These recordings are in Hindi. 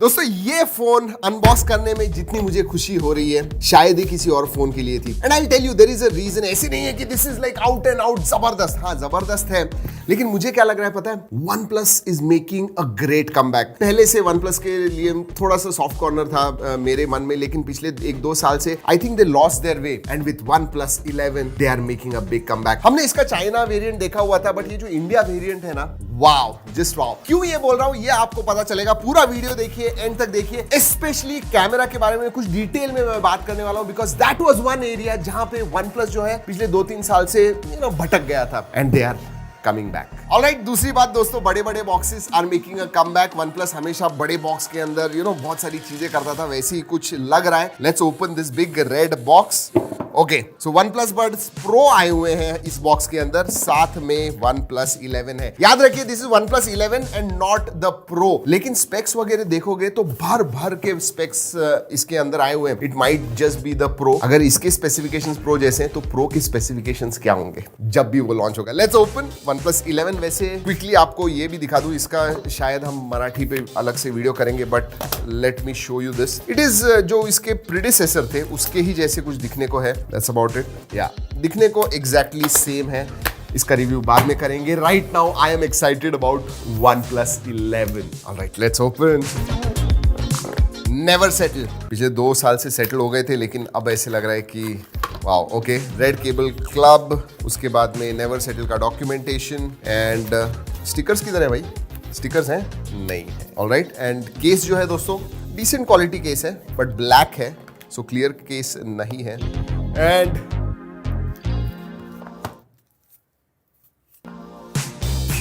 दोस्तों ये फोन अनबॉक्स करने में जितनी मुझे खुशी हो रही है शायद ही किसी और फोन के लिए थी। And I tell you there is a reason. ऐसे नहीं है कि this is like out and out जबरदस्त। हाँ जबरदस्त है, लेकिन मुझे क्या लग रहा है पता है, OnePlus is making a great comeback. पहले से OnePlus के लिए थोड़ा सा सॉफ्ट कॉर्नर था मेरे मन में, लेकिन पिछले 1-2 साल से I think they lost their way and with OnePlus 11 they are making a big comeback. हमने इसका चाइना वेरिएंट देखा हुआ था, बट ये जो इंडिया वेरिएंट है ना, वाओ, जस्ट वाओ। क्यों ये बोल रहा हूं ये आपको पता चलेगा। पूरा वीडियो देखिए, एंड तक देखिए। स्पेशली कैमरा के बारे में कुछ डिटेल में मैं बात करने वाला हूं, because that was one area जहां पे OnePlus जो है पिछले 2-3 साल से भटक गया था, and they are coming back. Alright, दूसरी बात दोस्तों, बड़े बड़े boxes are making a comeback. OnePlus हमेशा बड़े बॉक्स के अंदर बहुत सारी चीजें करता था, वैसे ही कुछ लग रहा है। Let's open this big red box. Okay, so OnePlus Buds Pro आए हुए हैं इस बॉक्स के अंदर, साथ में OnePlus 11 है। याद रखिए this is OnePlus 11 and not the Pro। लेकिन स्पेक्स वगैरह देखोगे तो भर भर के स्पेक्स इसके अंदर आए हुए हैं। It might just be the Pro। अगर इसके स्पेसिफिकेशंस Pro जैसे हैं तो Pro के स्पेसिफिकेशंस क्या होंगे जब भी वो लॉन्च होगा। Let's open OnePlus 11। वैसे क्विकली आपको ये भी दिखा दूं, इसका शायद हम मराठी पे अलग से वीडियो करेंगे, but let me show you this. It is जो इसके प्रीडिसेसर थे उसके ही जैसे कुछ दिखने को है। That's about it. Yeah, दिखने को exactly same है। इसका रिव्यू बाद में करेंगे। Right now I am excited about OnePlus 11. Alright, let's open. Never settle. पिछले 2 साल से सेटल हो गए थे, लेकिन अब ऐसे लग रहा है कि wow. Okay, red cable club, उसके बाद में नेवर सेटल का डॉक्यूमेंटेशन एंड स्टिकर्स किधर है भाई? स्टिकर्स हैं? नहीं है। ऑलराइट, एंड केस जो है दोस्तों डिसेंट क्वालिटी केस है, बट ब्लैक है, सो क्लियर केस नहीं है। एंड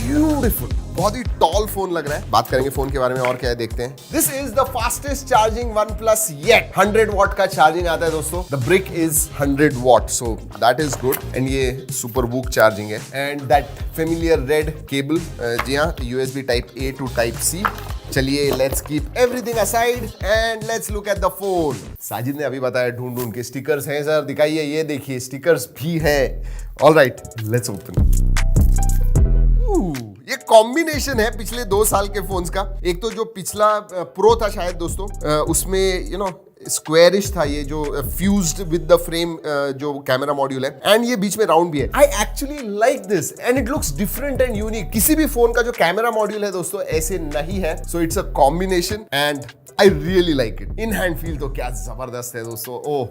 ब्यूटीफुल, बहुत ही टॉल फोन लग रहा है। बात करेंगे फोन के बारे में और क्या है, देखते हैं। This is the fastest charging OnePlus yet. 100 watt का चार्जिंग आता है दोस्तों। The brick is 100 watt, so that is good. And ये सुपर बुक चार्जिंग है। And that familiar red cable, जी हाँ, USB type A to type C। चलिए let's keep everything aside and let's look at the phone. Sajid ने अभी बताया ढूंढ ढूंढ के स्टिकर्स हैं सर, दिखाइए। ये देखिए स्टिकर्स भी है। Alright, let's open. ये कॉम्बिनेशन है पिछले 2 साल के फोन्स का। एक तो जो पिछला प्रो था शायद दोस्तों, उसमें स्क्वेरिश था, ये जो फ्यूज्ड विद द फ्रेम जो कैमरा मॉड्यूल है, एंड ये बीच में राउंड भी है। I actually like this and it looks different and unique. किसी भी फोन का जो कैमरा मॉड्यूल है दोस्तों ऐसे नहीं है, so it's a combination and I really like it. In hand feel तो क्या जबरदस्त है दोस्तों। ओह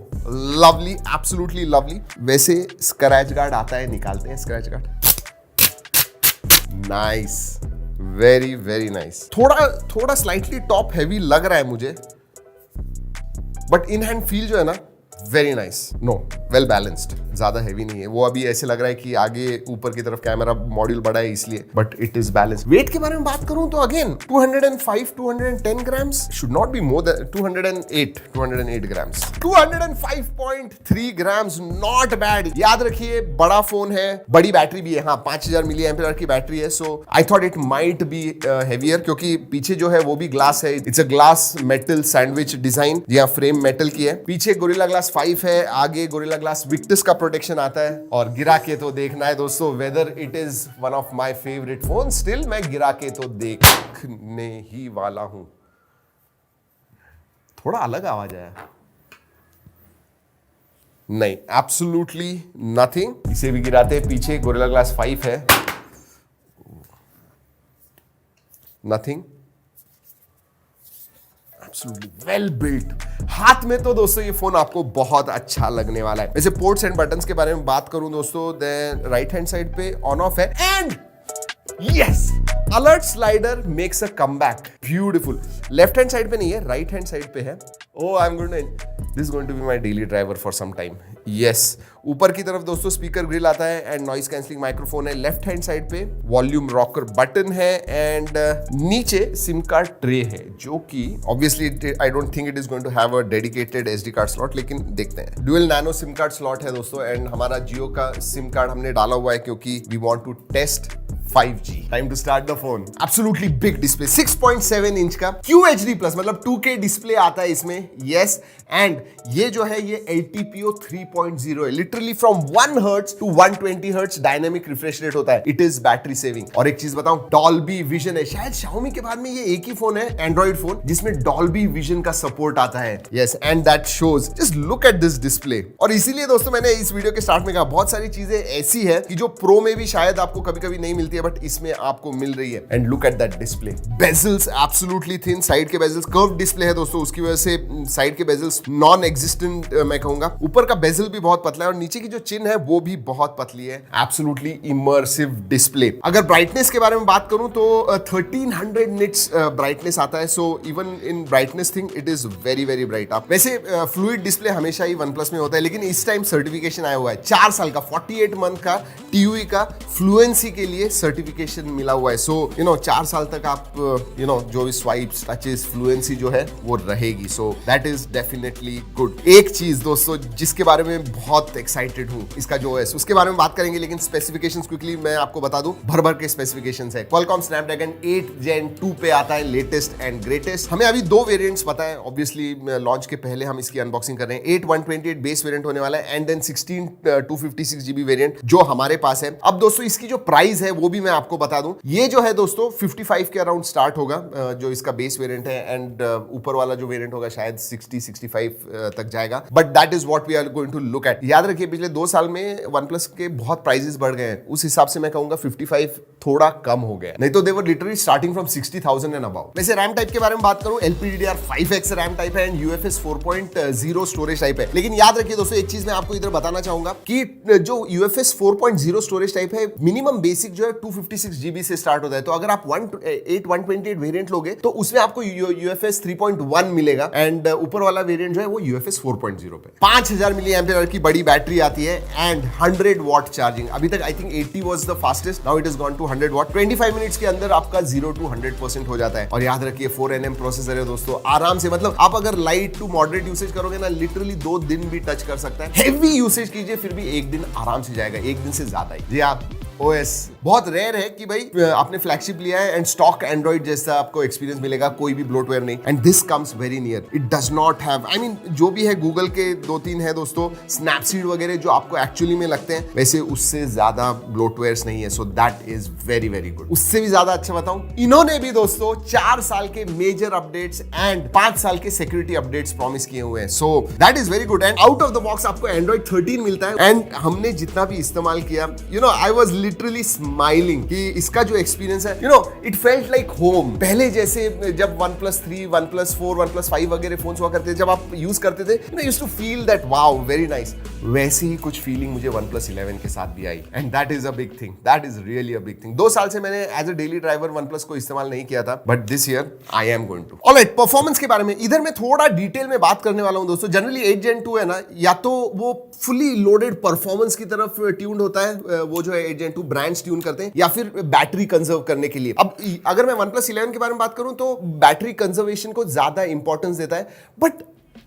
लवली, एब्सोल्युटली लवली। वैसे स्क्रैच गार्ड आता है, निकालते हैं scratch guard. Nice, very very nice. थोड़ा स्लाइटली टॉप हैवी लग रहा है मुझे, बट इन हैंड फील जो है ना, very nice. No, well balanced, ज्यादा हैवी नहीं है। वो अभी ऐसे लग रहा है कि आगे ऊपर की तरफ कैमरा मॉड्यूल बड़ा है इसलिए, but it is balanced. Weight के बारे में बात करूं तो again 210 grams, should not be more than 208 grams. 205.3 grams, not bad. याद रखिए बड़ा फोन है, बड़ी बैटरी भी है। हाँ, 5000 मिली एम्पियर की बैटरी है, so I thought it might be heavier, क्योंकि पीछे जो है वो भी ग्लास है। It's a glass metal sandwich design, यहाँ फ्रेम मेटल की है। पीछे गोरिल्ला ग्लास 5 है, आगे गोरिल्ला ग्लास विक्टस का प्रोटेक्शन आता है। और गिरा के तो देखना है दोस्तों, whether it is one of my favourite phone. Still मैं गिरा के तो देखने ही वाला हूं। थोड़ा अलग आवाज आया, नहीं, एब्सोल्युटली नथिंग। इसे भी गिराते, पीछे गोरिल्ला ग्लास 5 है, नथिंग, एब्सोल्युटली वेल बिल्ट। हाथ में तो दोस्तों ये फोन आपको बहुत अच्छा लगने वाला है। वैसे पोर्ट्स एंड बटन्स के बारे में बात करूं दोस्तों, देन राइट हैंड साइड पे ऑन ऑफ है, and yes, alert slider makes a comeback. Beautiful. Left hand side पे नहीं है, राइट हैंड साइड पे है। Oh, this is going to be my daily driver for some time. Yes. ऊपर की तरफ दोस्तों स्पीकर ग्रिल आता है एंड नॉइस कैंसलिंग माइक्रोफोन है। लेफ्ट हैंड साइड पे वॉल्यूम रॉकर बटन है एंड नीचे सिम कार्ड ट्रे है, जो कि obviously I don't think it is going to have a dedicated SD card slot, लेकिन देखते हैं। Dual nano SIM card slot है दोस्तों, एंड हमारा जियो का सिम कार्ड हमने डाला हुआ है क्योंकि we want to test 5G. Time to start the phone. Absolutely big display, 6.7 inch का QHD+, मतलब 2K डिस्प्ले आता है इसमें। Yes, and ये जो है ये LTPO 3 3.0 है, literally from 1 hertz to 120 hertz dynamic refresh rate होता है। It is battery saving. और एक चीज बताऊं, डॉल्बी विजन है। शायद Xiaomi के बाद में ये एक ही फोन है एंड्रॉइड फोन जिसमें डॉल्बी विजन का सपोर्ट आता है। Yes, and that shows, just look at this display. और इसीलिए दोस्तों मैंने इस वीडियो के स्टार्ट में कहा, बहुत सारी चीजें ऐसी है कि जो प्रो में भी शायद आपको कभी कभी नहीं मिलती है, बट इसमें आपको मिल रही है। And look at that display, bezels absolutely thin, side के बेजल्स, कर्व डिस्प्ले है दोस्तों, उसकी वजह से साइड के बेजल्स नॉन एग्जिस्टेंट मैं कहूंगा। ऊपर का बेजल भी बहुत पतला है और नीचे की जो चिन है वो भी बहुत पतली है। Absolutely immersive display. अगर ब्राइटनेस के बारे में बात करूं तो 1300 निट्स ब्राइटनेस आता है। So even in brightness thing it is very very bright. आप वैसे फ्लूइड डिस्प्ले हमेशा ही OnePlus में होता है, लेकिन इस टाइम सर्टिफिकेशन आया हुआ है 4 साल का, 48 मंथ का TUI का फ्लुएंसी के लिए सर्टिफिकेशन मिला हुआ है। सो 4 साल तक आप जो भी स्वाइप्स, टचेस, फ्लुएंसी जो है वो रहेगी। सो दैट इज डेफिनेटली गुड। एक चीज दोस्तों जिसके बारे में बहुत एक्साइटेड हूं, इसका जो OS, उसके बारे में बात करेंगे, लेकिन स्पेसिफिकेशंस क्विकली मैं आपको बता दूं, भर भर के स्पेसिफिकेशंस है। Qualcomm Snapdragon 8 Gen 2 पे आता है, लेटेस्ट एंड ग्रेटेस्ट। हमें अभी 2 वेरिएंट्स पता है, ऑब्वियसली लॉन्च के पहले हम इसकी अनबॉक्सिंग कर रहे हैं। 8 128 बेस वेरिएंट होने वाला है, एंड देन 16 256 GB वेरिएंट जो हमारे पास है। अब दोस्तों इसकी जो प्राइस है वो भी मैं आपको बता दूं, ये जो है दोस्तों 55 के अराउंड स्टार्ट होगा, जो इसका बेस वेरिएंट है, एंड ऊपर वाला जो वेरिएंट होगा शायद 60-65 तक जाएगा। But that is what we are going to look at. याद रखिए पिछले 2 साल में OnePlus के बहुत प्राइसेस बढ़ गए हैं, उस हिसाब से मैं कहूंगा 55 थोड़ा कम हो गया, नहीं तो they were literally starting from 60,000 and above. वैसे रैम टाइप के बारे में बात करूं, LPDDR5X रैम टाइप है एंड UFS 4.0 स्टोरेज टाइप है। लेकिन याद रखिए दोस्तों, एक चीज मैं आपको इधर बताना चाहूंगा कि जो UFS 4.0 स्टोरेज टाइप है, मिनिमम बेसिक जो है 256 GB से स्टार्ट होता है। तो अगर आप 8 128 वेरिएंट लोगे तो उसमें आपको UFS 3.1 मिलेगा, एंड ऊपर वाला वेरिएंट जो है वो UFS 4.0 पे 5000 मिली एम्पियर की बड़ी बैटरी आती है, एंड 100 वॉट चार्जिंग। अभी तक I think 80 was the fastest, now it is gone to 100 watt. 25 minutes के अंदर आपका 0 to 100% हो जाता है। और याद रखिए 4nm प्रोसेसर है दोस्तों, आराम से, मतलब आप अगर लाइट टू मॉडरेट यूसेज करोगे ना, लिटरली 2 दिन भी टच कर सकता है। हेवी यूसेज कीजिए फिर भी 1 दिन आराम से जाएगा, 1 दिन से ज्यादा ही। जी आप OS बहुत रेयर है कि भाई आपने फ्लैगशिप लिया है एंड स्टॉक एंड्रॉइड जैसा आपको एक्सपीरियंस मिलेगा, कोई भी ब्लोटवेयर नहीं। And this comes very near, it does not have, I mean जो भी है गूगल के 2-3 है दोस्तों, स्नैपसीड वगैरह जो आपको एक्चुअली में लगते हैं, वैसे उससे ज्यादा ब्लोटवेयर्स नहीं है। सो that is very very good. उससे भी ज्यादा अच्छा बताऊं, इन्होंने भी दोस्तों 4 साल के मेजर अपडेट्स एंड 5 साल के सिक्योरिटी अपडेट्स प्रॉमिस किए हुए हैं। सो that is very good. And out of the box आपको एंड्रॉइड 13 मिलता है, एंड हमने जितना भी इस्तेमाल किया, आई वाज लिटरली स्माइलिंग कि इसका जो एक्सपीरियंस है, इट फेल्ट लाइक होम। पहले जैसे जब OnePlus 3, OnePlus 4, OnePlus 5 वगैरह फोन्स हुआ करते थे, जब आप यूज करते थे, used to feel that wow very nice, वैसे ही कुछ फीलिंग मुझे OnePlus 11 के साथ भी आई, and that is a big thing, that is really a big thing. 2 साल से मैंने as a daily driver OnePlus को इस्तेमाल नहीं किया था, but this year I am going to. Alright, performance के बारे में इधर मैं थोड़ा डिटेल में बात करने वाला हूं दोस्तों। जनरली 8 Gen 2 है ना, या तो वो फुली लोडेड परफॉर्मेंस की तरफ ट्यून्ड होता है, वो जो है 8 Gen 2 ब्रांड्स ट्यून करते हैं, या फिर बैटरी कंजर्व करने के लिए। अब अगर मैं OnePlus 11 के बारे में बात करूं तो बैटरी कंजर्वेशन को ज्यादा इंपॉर्टेंस देता है, but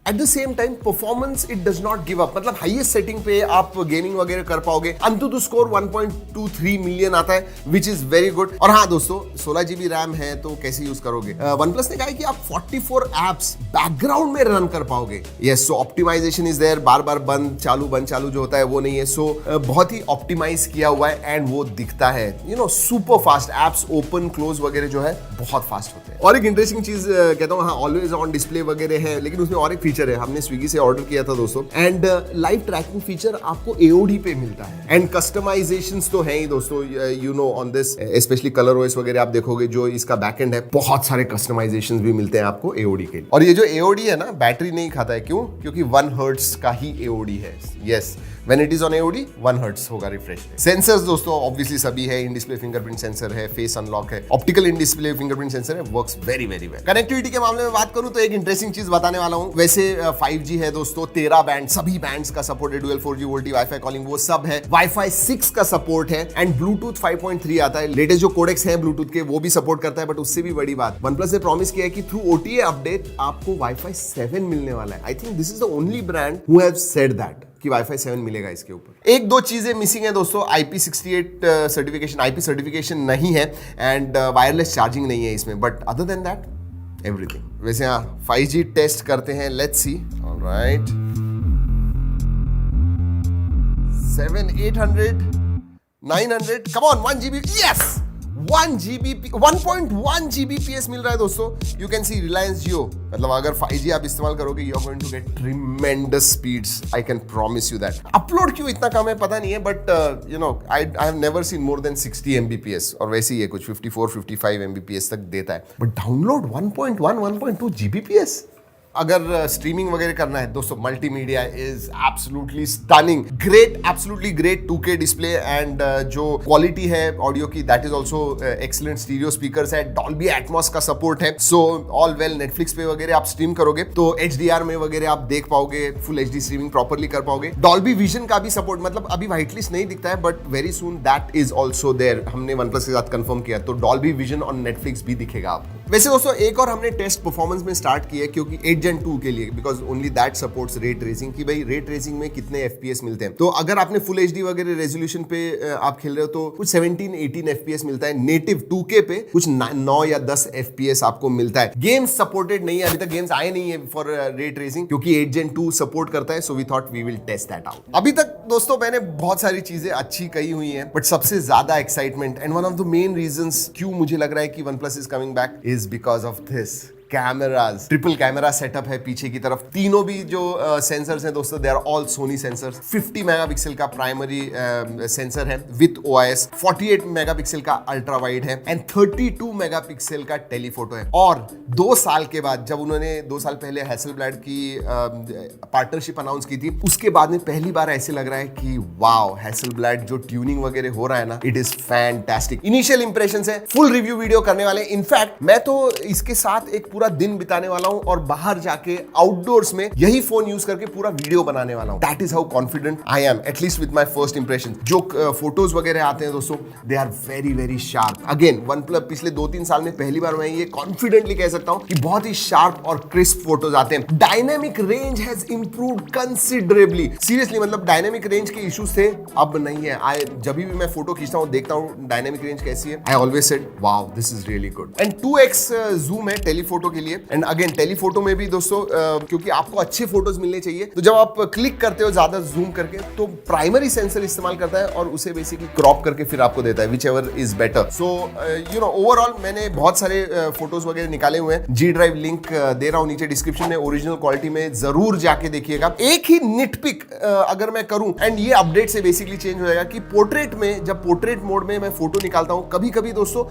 at the same time performance it does not give up. मतलब हाईएस्ट सेटिंग पे आप गेमिंग वगैरह कर पाओगे। अंतुतु स्कोर 1.23 मिलियन आता है, विच इज वेरी गुड। और हाँ दोस्तों, 16 GB रैम है तो कैसे यूज करोगे? OnePlus ने कहा है कि आप 44 एप्स बैकग्राउंड में रन कर पाओगे। Yes, so optimisation is there, बार बार बंद चालू जो होता है वो नहीं है। सो बहुत ही ऑप्टिमाइज किया हुआ है, एंड वो दिखता है super fast. Apps open close वगैरह जो है बहुत फास्ट होते हैं। और एक इंटरेस्टिंग चीज कहता हूँ, हाँ ऑलवेज ऑन डिस्प्ले वगैरह है, लेकिन उसमें और एक फीचर है, हमने स्विगी से ऑर्डर किया था दोस्तों, एंड लाइव ट्रैकिंग फीचर आपको AOD पे मिलता है। एंड कस्टमाइजेशंस तो है ही दोस्तों, on this specially colour OS वगैरह आप देखोगे, जो इसका बैकएंड है, बहुत सारे कस्टमाइजेशंस भी मिलते हैं आपको AOD के लिए। और ये जो AOD है ना, बैटरी नहीं खाता है, क्यों? क्योंकि 1 हर्ट्ज का ही AOD है। Yes, When it is on AOD 1 hertz होगा रिफ्रेश। सेंसर्स दोस्तों ऑब्वियसली सभी है, इन डिस्प्ले फिंगरप्रिंट सेंसर है, फेस अनलॉक है, optical in display fingerprint sensor है, works very very well. Connectivity के मामले में बात करूं तो एक इंटरेस्टिंग चीज बताने वाला हूं। वैसे 5G है दोस्तों, 13 बैंड, सभी बैंड्स का सपोर्ट है, dual 4G VoLTE wifi calling वो सब है, वाईफाई 6 का सपोर्ट है, एंड ब्लूटूथ 5.3 आता है। लेटेस्ट जो कोडेक्स है ब्लूटूथ के वो भी सपोर्ट करता है, बट उससे भी बड़ी बात, OnePlus ने प्रॉमिस किया है कि थ्रू OTA अपडेट आपको वाईफाई 7 मिलने वाला है। I think this is the only brand who have said that कि वाईफाई 7 मिलेगा इसके ऊपर। 1-2 चीजें मिसिंग है दोस्तों, IP68 सर्टिफिकेशन, IP सर्टिफिकेशन नहीं है, एंड वायरलेस चार्जिंग नहीं है इसमें, but other than that everything. वैसे हाँ 5G टेस्ट करते हैं, let's see. Alright, 700, 800, 900, come on, 1 GB, yes! 1.1 Gbps मिल रहा है दोस्तों. You can see Reliance Jio, मतलब अगर 5G आप इस्तेमाल करोगे, you are going to get tremendous speeds. I can promise you that. Upload क्यों इतना कम है पता नहीं है, but I have never seen more than 60 Mbps, और वैसे ही है कुछ 54-55 Mbps तक देता है. But download 1.1-1.2 Gbps. अगर स्ट्रीमिंग वगैरह करना है दोस्तों, multimedia is absolutely stunning, great, absolutely great 2K display, and जो क्वालिटी है ऑडियो की, that is also excellent. Stereo speakers है, डॉल्बी एटमॉस का सपोर्ट है, सो ऑल वेल. नेटफ्लिक्स पे वगैरह आप स्ट्रीम करोगे तो HDR में वगैरह आप देख पाओगे, फुल HD स्ट्रीमिंग प्रॉपरली कर पाओगे. डॉल्बी विजन का भी सपोर्ट, मतलब अभी व्हाइट लिस्ट नहीं दिखता है, but very soon that is also there. हमने OnePlus के साथ कंफर्म किया, तो डॉल्बी विजन ऑन नेटफ्लिक्स भी दिखेगा आपको. वैसे दोस्तों एक और हमने टेस्ट परफॉर्मेंस में स्टार्ट किया, क्योंकि 8 Gen 2 के लिए, because only that supports ray tracing, कि भाई रे ट्रेसिंग में कितने FPS मिलते हैं. तो अगर आपने फुल HD वगैरह रेजोल्यूशन पे आप खेल रहे हो तो कुछ 17-18 FPS मिलता है. नेटिव 2K पे कुछ 9 या 10 FPS आपको मिलता है. गेम्स सपोर्टेड नहीं है, अभी तक गेम्स आए नहीं है फॉर रे ट्रेसिंग, क्योंकि 8 Gen 2 सपोर्ट करता है. So we thought we will test that out. अभी तक दोस्तों मैंने बहुत सारी चीजें अच्छी कही हुई हैं, बट सबसे ज्यादा excitement and one of the main reasons क्यों मुझे लग रहा है कि OnePlus is coming back is because of this. Cameras, triple camera setup है पीछे की तरफ. तीनों भी जो सेंसर्स हैं दोस्तों, they are all Sony sensors. 50 megapixel का प्राइमरी सेंसर है विथ OIS, 48 मेगापिक्सल का अल्ट्रा वाइड है, एंड 32 मेगापिक्सल का टेलीफोटो है. और 2 साल के बाद, जब उन्होंने 2 साल पहले हैसलब्लैड की पार्टनरशिप अनाउंस की थी, उसके बाद में पहली बार ऐसे लग रहा है कि वाओ, हैसलब्लैड जो ट्यूनिंग वगैरह हो रहा है ना, it is fantastic. Initial impressions है, फुल रिव्यू वीडियो करने वाले. इनफैक्ट मैं तो इसके साथ एक पूरा दिन बिताने वाला हूं और बाहर जाके आउटडोर्स में यही फोन यूज करके पूरा वीडियो बनाने वाला हूं. That is how confident I am, at least with my first impression. जो फोटोज वगैरह आते हैं दोस्तों, they are very very sharp. Again OnePlus पिछले 2-3 साल में पहली बार मैं ये कॉन्फिडेंटली कह सकता हूं कि बहुत ही शार्प और क्रिस्प फोटोज आते हैं. Dynamic range has improved considerably. Seriously, मतलब डायनेमिक रेंज के इश्यूज थे, अब नहीं है. जब भी मैं फोटो खींचता हूं, देखता हूं डायनेमिक रेंज कैसी है, I always said wow, this is really good. And 2x zoom है टेलीफोटो के लिए. एंड अगेन टेलीफोटो में भी दोस्तों, क्योंकि आपको अच्छे फोटोज मिलने चाहिए, तो जब आप क्लिक करते हो ज्यादा जूम करके, तो प्राइमरी सेंसर इस्तेमाल करता है और उसे बेसिकली क्रॉप करके फिर आपको देता है, which ever is better. So overall मैंने बहुत सारे फोटोज वगैरह निकाले हुए हैं. G Drive लिंक दे रहा हूं नीचे डिस्क्रिप्शन में, ओरिजिनल क्वालिटी में जरूर जाके देखिएगा. एक ही निटपिक अगर मैं करूं, एंड ये अपडेट से बेसिकली चेंज हो जाएगा, कि पोर्ट्रेट में, जब पोर्ट्रेट मोड में मैं फोटो निकालता हूं, कभी कभी दोस्तों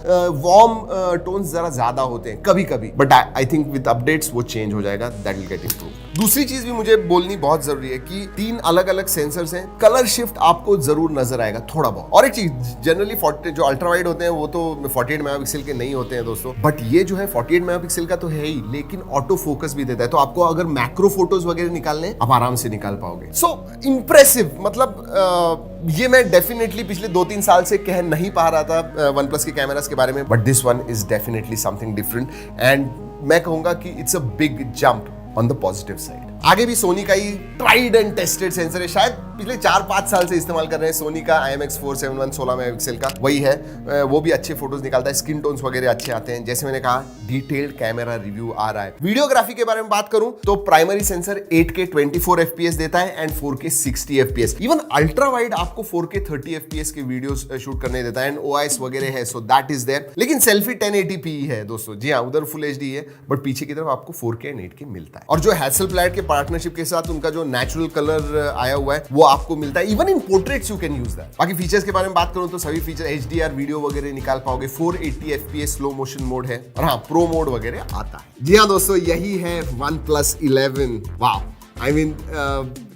वार्म टोन्स जरा ज्यादा होते हैं कभी कभी, but I think with updates वो चेंज हो जाएगा. That will get improve. दूसरी चीज भी मुझे बोलनी बहुत जरूरी है कि 3 अलग अलग सेंसर्स हैं. कलर शिफ्ट आपको जरूर नजर आएगा थोड़ा बहुत. और एक चीज, जनरली जो अल्ट्रा वाइड होते हैं वो तो 48 मेगापिक्सल के नहीं होते हैं दोस्तों, बट ये जो है 48 मेगापिक्सल का तो है ही, लेकिन ऑटो फोकस भी देता है. तो आपको अगर मैक्रो फोटोज वगैरह निकालने, आप आराम से निकाल पाओगे. सो इंप्रेसिव, मतलब ये मैं डेफिनेटली पिछले 2-3 साल से कह नहीं पा रहा था OnePlus के कैमरास के बारे में, but this one is definitely something different. And मैं कहूंगा कि it's a big jump on the positive side. आगे भी सोनी का he tried and tested sensor है, शायद पिछले 4-5 साल से इस्तेमाल कर रहे हैं. सोनी का IMX471 16 मेगापिक्सल का वही है. वो भी अच्छे फोटोज निकालता है, स्किन टोन्स वगैरह अच्छे आते हैं. जैसे मैंने कहा, डिटेल्ड कैमरा रिव्यू आ रहा है. वीडियोग्राफी के बारे में बात करूं तो प्राइमरी सेंसर 8K 24 FPS देता है and 4K 60 FPS. Even ultra wide आपको 4K 30 FPS के वीडियो शूट करने देता है, एंड OIS वगैरह है, सो दैट इज देयर. लेकिन सेल्फी 1080p है दोस्तों. जी हाँ, उधर फुल HD है, बट पीछे की तरफ आपको 4K एंड 8K मिलता है. और जो हैसलब्लैड के पार्टनरशिप के साथ उनका जो नेचुरल कलर आया हुआ है, वो आपको मिलता है. Even in portraits you can use that. बाकी फीचर्स के बारे में बात करूं तो सभी फीचर, HDR वीडियो वगैरह निकाल पाओगे. 480 FPS स्लो मोशन मोड है, और हाँ, प्रो मोड वगैरह आता है. जी हाँ दोस्तों, यही है OnePlus 11. Wow, I mean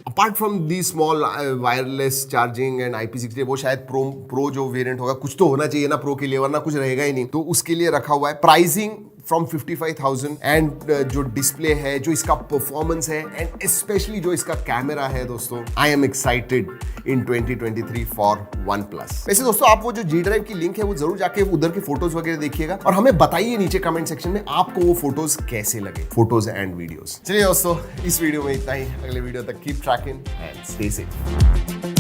apart from the small wireless charging and IP60, वो शायद प्रो जो वेरिएंट होगा, कुछ तो होना चाहिए ना प्रो के लिए, वरना कुछ रहेगा ही नहीं. तो उसके लिए रखा हुआ है. प्राइसिंग फ्रॉम 55,000 एंड जो डिस्प्ले है, जो इसका परफॉर्मेंस है, एंड स्पेशली जो इसका कैमरा है दोस्तों, I am excited in 2023 for OnePlus. वैसे दोस्तों, आप वो जो G Drive की लिंक है, वो जरूर जाके उधर के फोटोज वगैरह देखिएगा, और हमें बताइए नीचे कमेंट सेक्शन में आपको वो फोटोज कैसे लगे, फोटोज एंड वीडियोस. चलिए दोस्तों, इस वीडियो में इतना ही. अगले वीडियो तक keep trekking and stay safe.